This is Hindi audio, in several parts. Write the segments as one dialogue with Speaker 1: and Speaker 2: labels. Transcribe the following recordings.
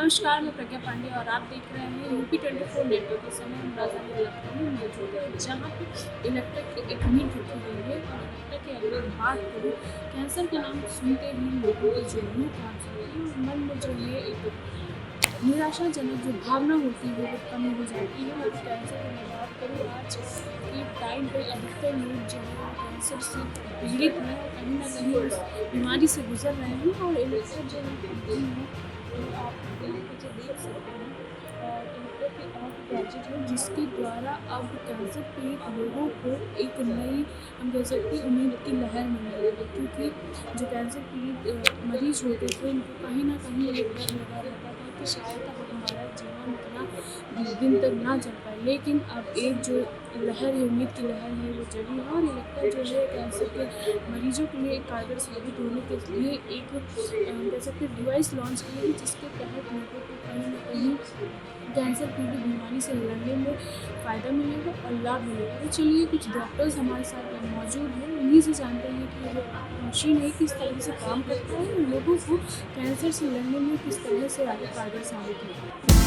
Speaker 1: नमस्कार, मैं प्रज्ञा पांडे और आप देख रहे हैं यूपी 24 नेटवर्क। इस समय हम राजधानी लखनऊ में मौजूद है, जहाँ पे इलेक्ट्रा की एक मीट रखी हुई है। और इलेक्ट्रा की अगर बात करूँ, कैंसर का नाम सुनते ही लोगों के जो मुँह काँप जाते हैं और मन में जो है एक निराशाजनक जो भावना होती है वो कम हो जाती है। और कैंसर की मैं बात करूँ, आज के टाइम पे अधिकतर लोग जो है कैंसर से पीड़ित हैं और कहीं ना कहीं उस बीमारी से गुजर रहे हैं। और इलेक्ट्रा जो है तो आप जो देख सकते हैं, और इलेक्ट्रा की आर्ट गैजेट है जिसके द्वारा अब कैंसर पीड़ित लोगों को एक नई, हम कह सकते हैं, उम्मीद की लहर मिलने लगी। क्योंकि जो कैंसर पीड़ित मरीज होते थे उनको कहीं ना कहीं ये डर लगा रहता था कि शायद अब हमारा जीवन इतना दिन तक ना चल पाए। लेकिन अब एक जो लहर है, उम्मीद की लहर है, वो जगी है। और इलेक्ट्रा जो है कैंसर के मरीजों के लिए एक कारगर साबित होने के लिए एक कह सकते हैं डिवाइस लॉन्च की है, जिसके तहत लोगों को कहीं ना कहीं कैंसर पीड़ित बीमारी से लड़ने में फ़ायदा मिलेगा और लाभ मिलेगा। तो चलिए, कुछ डॉक्टर्स हमारे साथ मौजूद हैं, उन्हीं से जानते हैं कि ये जो मशीन है किस तरह से काम करता है और लोगों को कैंसर से लड़ने में किस तरह से आगे कारगर साबित होगा।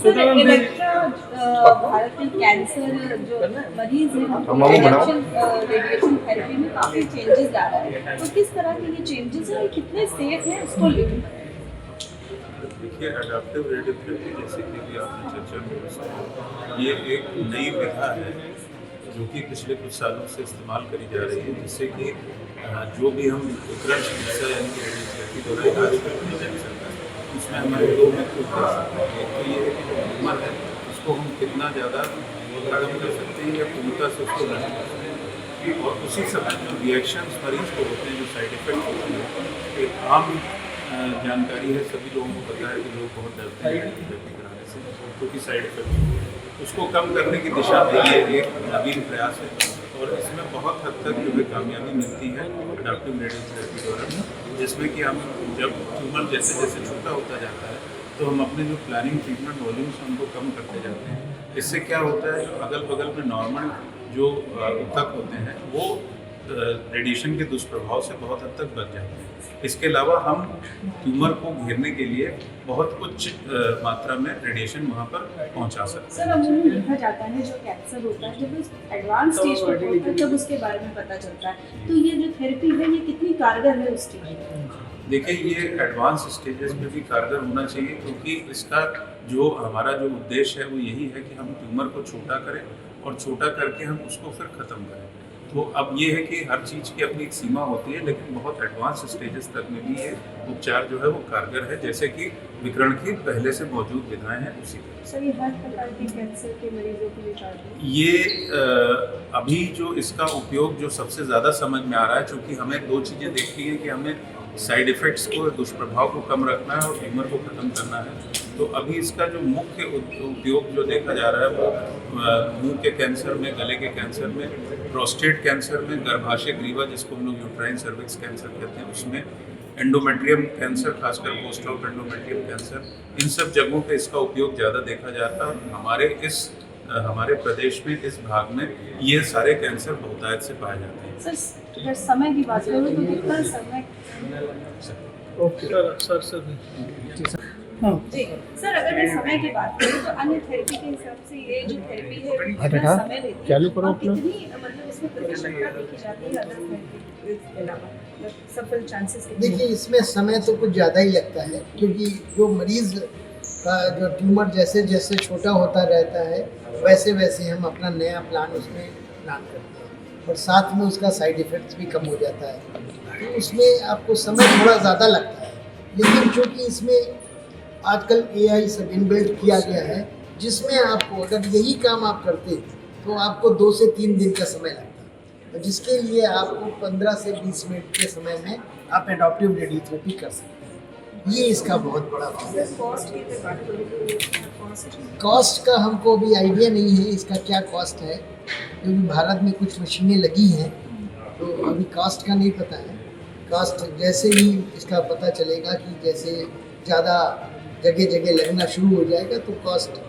Speaker 2: सर, इलेक्ट्रा भारत में कैंसर जो मरीज हैं उनको रेडिएशन थेरेपी में काफ़ी चेंजेस ला रहा है। तो किस तरह के ये चेंजेस हैं और कितने सेफ हैं उसको लेकर?
Speaker 3: देखिए, अडैप्टिव रेडियोथेरेपी जैसे कि भी आपने चर्चा में, ये एक नई विधा है जो कि पिछले कुछ सालों से इस्तेमाल करी जा रही है, जिससे कि जो भी हम विकिरण चिकित्सा यानी कि रेडियोथेरेपी द्वारा इलाज करते हैं कैंसर का, उसमें हमारे दो मुख्य उद्देश्य हैं। एक तो ये है कि जो ट्यूमर है उसको हम कितना ज़्यादा खत्म कर सकते हैं या पूर्णता से उसको नष्ट कर सकते हैं, और उसी समय जो रिएक्शंस मरीज को होते हैं, जो साइड इफेक्ट होते हैं, एक आम जानकारी है, सभी लोगों को पता है कि लोग बहुत डरते हैं रेडियोथेरेपी कराने से क्योंकि साइड इफेक्ट होते हैं। उसको कम करने की दिशा में ये एक नवीन प्रयास है और इसमें बहुत हद तक जो है कामयाबी मिलती है अडैप्टिव रेडियोथेरेपी द्वारा, जिसमें कि हम जब ट्यूमर जैसे जैसे छोटा होता जाता है तो हम अपने जो प्लानिंग ट्रीटमेंट वॉल्यूम्स उनको कम करते जाते हैं। इससे क्या होता है, जो अगल बगल में नॉर्मल जो ऊतक होते हैं वो रेडिएशन के दुष्प्रभाव से बहुत हद तक बच जाते हैं। इसके अलावा हम ट्यूमर को घेरने के लिए बहुत उच्च मात्रा में रेडिएशन वहाँ पर पहुँचा सकते हैं।
Speaker 2: सर, अमूमन देखा जाता है जो कैंसर होता है जब उस एडवांस स्टेज पर होता है तब उसके बारे में पता चलता है। तो ये जो थेरेपी है ये कितनी कारगर है उस स्टेज में?
Speaker 3: देखिए, ये एडवांस स्टेजेस में भी कारगर होना चाहिए, क्योंकि इसका जो हमारा जो उद्देश्य है वो यही है कि हम ट्यूमर को छोटा करें और छोटा करके हम उसको फिर ख़त्म करें। तो अब ये है कि हर चीज़ की अपनी एक सीमा होती है, लेकिन बहुत एडवांस स्टेजेस तक में भी ये उपचार जो है वो कारगर है, जैसे कि विकिरण की पहले से मौजूद विधाएं हैं उसी तरह।
Speaker 2: सर, ये हर प्रकार के कैंसर के मरीजों के लिए कारगर है?
Speaker 3: ये अभी जो इसका उपयोग जो सबसे ज़्यादा समझ में आ रहा है, चूँकि हमें दो चीज़ें देखनी है कि हमें साइड इफ़ेक्ट्स को, दुष्प्रभाव को कम रखना है और ट्यूमर को ख़त्म करना है। तो अभी इसका जो मुख्य उपयोग जो देखा जा रहा है वो मुंह के कैंसर में, गले के कैंसर में, प्रोस्टेट कैंसर में, गर्भाशय ग्रीवा जिसको हम लोग यूट्राइन सर्विक्स कैंसर कहते हैं उसमें, एंडोमेट्रियम कैंसर, खासकर पोस्ट ऑफ एंडोमेट्रियम कैंसर, इन सब जगहों पे इसका उपयोग ज़्यादा देखा जाता है। हमारे प्रदेश में इस भाग में ये सारे कैंसर बहुतायत से पाए जाते हैं।
Speaker 2: सर अगर समय की बात करूँ तो कितना समय जी सर, अगर मैं समय की बात करूँ तो अन्य थेरेपी के हिसाब से ये जो थेरेपी है कितना समय लेती है और कितनी मतलब इसमें प्रतिशतता देखी जाती है अदर थेरेपी के अलावा, मतलब सफल चांसेस कितने?
Speaker 4: देखिए, इसमें समय तो कुछ ज़्यादा ही लगता है, क्योंकि जो मरीज़ का जो ट्यूमर जैसे जैसे छोटा होता रहता है वैसे वैसे हम अपना नया प्लान उसमें प्लान करते हैं, और साथ में उसका साइड इफ़ेक्ट्स भी कम हो जाता है, तो उसमें आपको समय थोड़ा ज़्यादा लगता है। लेकिन चूँकि इसमें आजकल AI सब इनबिल्ट किया गया है, जिसमें आपको अगर यही काम आप करते तो आपको 2 से 3 दिन का समय लगता, जिसके लिए आपको 15 से 20 मिनट के समय में आप एडॉप्टिव रेडियोथेरेपी कर सकते हैं। ये इसका बहुत बड़ा फायदा है।
Speaker 2: कॉस्ट की अगर बात करूँ तो
Speaker 4: कॉस्ट का हमको अभी आइडिया नहीं है इसका क्या कॉस्ट है, क्योंकि भारत में कुछ मशीनें लगी हैं, तो अभी कॉस्ट का नहीं पता है। कॉस्ट जैसे ही इसका पता चलेगा कि जैसे ज़्यादा जगह जगह लगना शुरू हो जाएगा तो कॉस्ट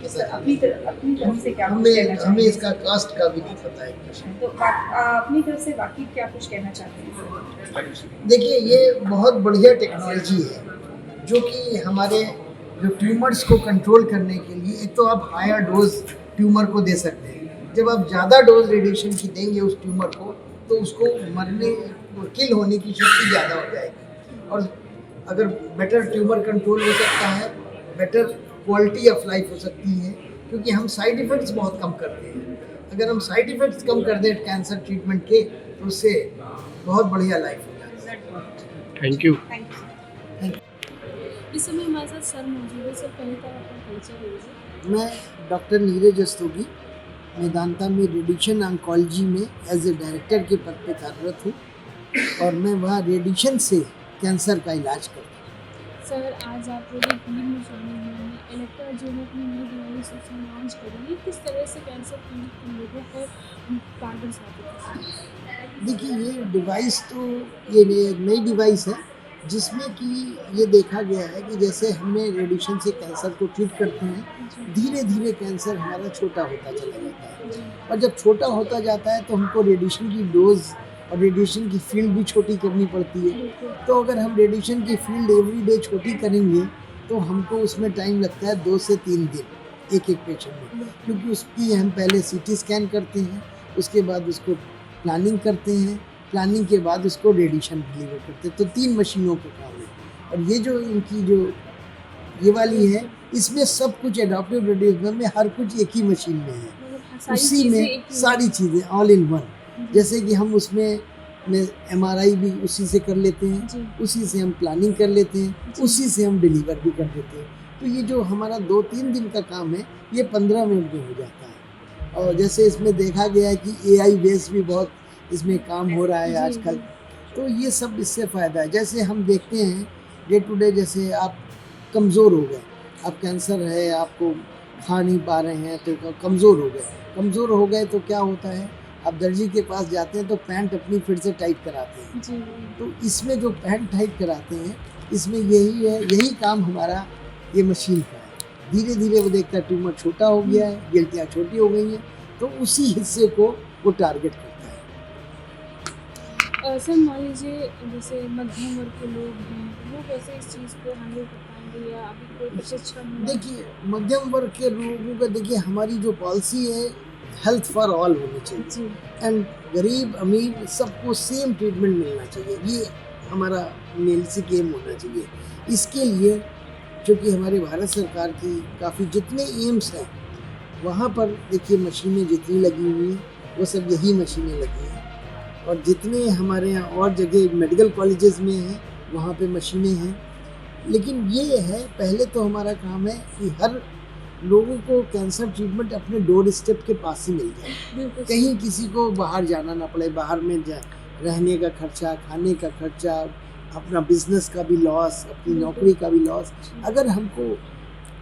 Speaker 2: अपनी तरफ से क्या कुछ कहना
Speaker 4: हमें
Speaker 2: चाहेंगे?
Speaker 4: इसका कॉस्ट का भी नहीं पता है।
Speaker 2: तो अपनी तरफ से बाकी क्या कुछ कहना चाहते हैं?
Speaker 4: देखिए, ये बहुत बढ़िया टेक्नोलॉजी है जो कि हमारे जो ट्यूमर्स को कंट्रोल करने के लिए, एक तो आप हायर डोज ट्यूमर को दे सकते हैं। जब आप ज़्यादा डोज रेडिएशन की देंगे उस ट्यूमर को, तो उसको मरने और किल होने की शक्ति ज़्यादा हो जाएगी, और अगर बेटर ट्यूमर कंट्रोल हो सकता है, बेटर क्वालिटी ऑफ लाइफ हो सकती है, क्योंकि हम साइड इफ़ेक्ट्स बहुत कम करते हैं। अगर हम साइड इफ़ेक्ट्स कम कर दें कैंसर ट्रीटमेंट के, तो उससे बहुत बढ़िया लाइफ हो जाती है।
Speaker 5: Thank you.
Speaker 1: इस समय हमारे साथ सर मौजूद है। सर, पहले तो अपना परिचय दीजिए।
Speaker 4: मैं डॉक्टर नीरज रस्तोगी मेदांता में रेडिएशन ऑन्कोलॉजी में एज ए डायरेक्टर के पद पर कार्यरत हूँ, और मैं वहाँ रेडिएशन से कैंसर का इलाज करता हूँ।
Speaker 1: सर, आज आप लोग एक टीम में शामिल हुए हैं। इलेक्ट्रा जो है अपनी नई डिवाइस लॉन्च करेंगे, किस तरह से कैंसर पीड़ित लोगों को कारगर साबित होगा?
Speaker 4: देखिए, ये डिवाइस तो ये नई डिवाइस है, जिसमें कि ये देखा गया है कि जैसे हमने रेडिएशन से कैंसर को ट्रीट करते हैं, धीरे धीरे कैंसर हमारा छोटा होता चला जाता है, और जब छोटा होता जाता है तो हमको रेडिएशन की डोज और रेडिएशन की फील्ड भी छोटी करनी पड़ती है। तो अगर हम रेडिएशन की फील्ड एवरी डे छोटी करेंगे तो हमको उसमें टाइम लगता है 2 से 3 दिन एक पेशेंट में, क्योंकि उसकी हम पहले CT स्कैन करते हैं, उसके बाद उसको प्लानिंग करते हैं, प्लानिंग के बाद उसको रेडिएशन डिलीवर करते हैं। तो 3 मशीनों का काम है, और ये जो इनकी जो ये वाली है, इसमें सब कुछ एडॉप्टिव रेडियोथेरेपी में हर कुछ एक ही मशीन में है, उसी में सारी चीज़ें ऑल इन वन। जैसे कि हम उसमें MRI भी उसी से कर लेते हैं, उसी से हम प्लानिंग कर लेते हैं, उसी से हम डिलीवर भी कर देते हैं। तो ये जो हमारा 2-3 दिन का काम है, ये 15 मिनट में हो जाता है। और जैसे इसमें देखा गया है कि AI बेस भी बहुत इसमें काम हो रहा है आजकल, तो ये सब इससे फ़ायदा है। जैसे हम देखते हैं डे टू डे, जैसे आप कमज़ोर हो गए, आप कैंसर है, आपको खा नहीं पा रहे हैं तो कमज़ोर हो गए तो क्या होता है, आप दर्जी के पास जाते हैं तो पैंट अपनी फिर से टाइट कराते हैं। तो इसमें जो पैंट टाइट कराते हैं, इसमें यही काम हमारा ये मशीन का है। धीरे धीरे वो देखता है ट्यूमर छोटा हो गया है, गिल्टियाँ छोटी हो गई हैं, तो उसी हिस्से को वो टारगेट करता है।
Speaker 1: सर, मान लीजिए जैसे मध्यम वर्ग के लोग हैं, वो कैसे इस चीज़ को हैंडल कर पाएंगे, या अभी कोई प्रशिक्षण?
Speaker 4: देखिए, मध्यम वर्ग के लोगों का, देखिए हमारी जो पॉलिसी है हेल्थ फॉर ऑल होनी चाहिए, एंड गरीब अमीर सबको सेम ट्रीटमेंट मिलना चाहिए, ये हमारा बेसिक एम होना चाहिए। इसके लिए क्योंकि हमारे भारत सरकार की काफ़ी जितने एम्स हैं, वहाँ पर देखिए मशीनें जितनी लगी हुई हैं वो सब यही मशीनें लगी हैं, और जितने हमारे यहाँ और जगह मेडिकल कॉलेजेस में हैं वहाँ पे मशीनें हैं। लेकिन ये है, पहले तो हमारा काम है कि हर लोगों को कैंसर ट्रीटमेंट अपने डोर स्टेप के पास ही मिल जाए, कहीं किसी को बाहर जाना ना पड़े, बाहर में रहने का खर्चा, खाने का खर्चा, अपना बिजनेस का भी लॉस, अपनी नौकरी का भी लॉस। अगर हमको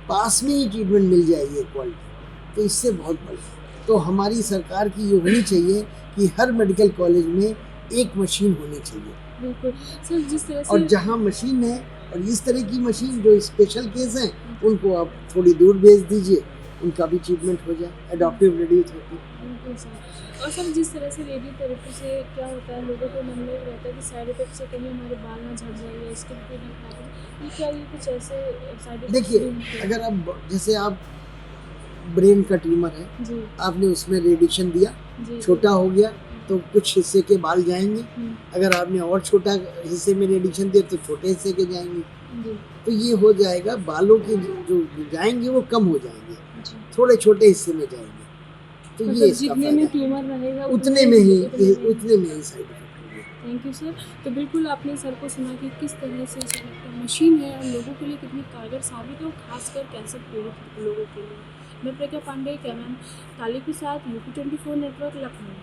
Speaker 4: पास में ही ट्रीटमेंट मिल जाएगी क्वालिटी, तो इससे बहुत बढ़िया। तो हमारी सरकार की ये होनी चाहिए कि हर मेडिकल कॉलेज में एक मशीन होनी चाहिए।
Speaker 1: बिल्कुल सर, जिस तरह
Speaker 4: और
Speaker 1: से
Speaker 4: जहाँ मशीन है और इस तरह की मशीन जो स्पेशल केस हैं उनको आप थोड़ी दूर भेज दीजिए, उनका भी ट्रीटमेंट हो जाए, एडॉप्टिव रेडियोथेरेपी।
Speaker 1: बिल्कुल सर। और सर जिस तरह से रेडियोथेरेपी से क्या होता है, लोगों को मन में रहता है कि साइड इफेक्ट से कहीं हमारे बाल ना झड़ जाए या स्किन पे ना खराब हो, ये क्या ये कुछ ऐसे साइड इफेक्ट
Speaker 4: देखिए, अगर आप जैसे आप ब्रेन का ट्यूमर है,
Speaker 1: जी
Speaker 4: आपने उसमें रेडिएशन दिया,
Speaker 1: जी
Speaker 4: छोटा हो गया तो कुछ हिस्से के बाल जाएंगे। अगर आपने और छोटा हिस्से में रेडिएशन दिया तो छोटे हिस्से के जाएंगे।
Speaker 1: जी
Speaker 4: तो ये हो जाएगा, बालों के जो जाएंगे वो कम हो जाएंगे,
Speaker 1: जी।
Speaker 4: थोड़े छोटे हिस्से में जाएंगे। तो ये
Speaker 1: मतलब
Speaker 4: इसका
Speaker 1: जितने
Speaker 4: फायदा
Speaker 1: में
Speaker 4: है।
Speaker 1: ट्यूमर रहेगा
Speaker 4: उतने में ही साइड इफेक्ट होंगे।
Speaker 1: Thank you sir. तो बिल्कुल आपने सर को सुना कि किस तरह से सर एक मशीन है और लोगों के लिए कितनी कारगर साबित है, और खासकर कैंसर पीड़ित लोगों के लिए। मैं प्रज्ञा पांडे, कैमरामैन ताली के साथ UP24 नेटवर्क, लखनऊ।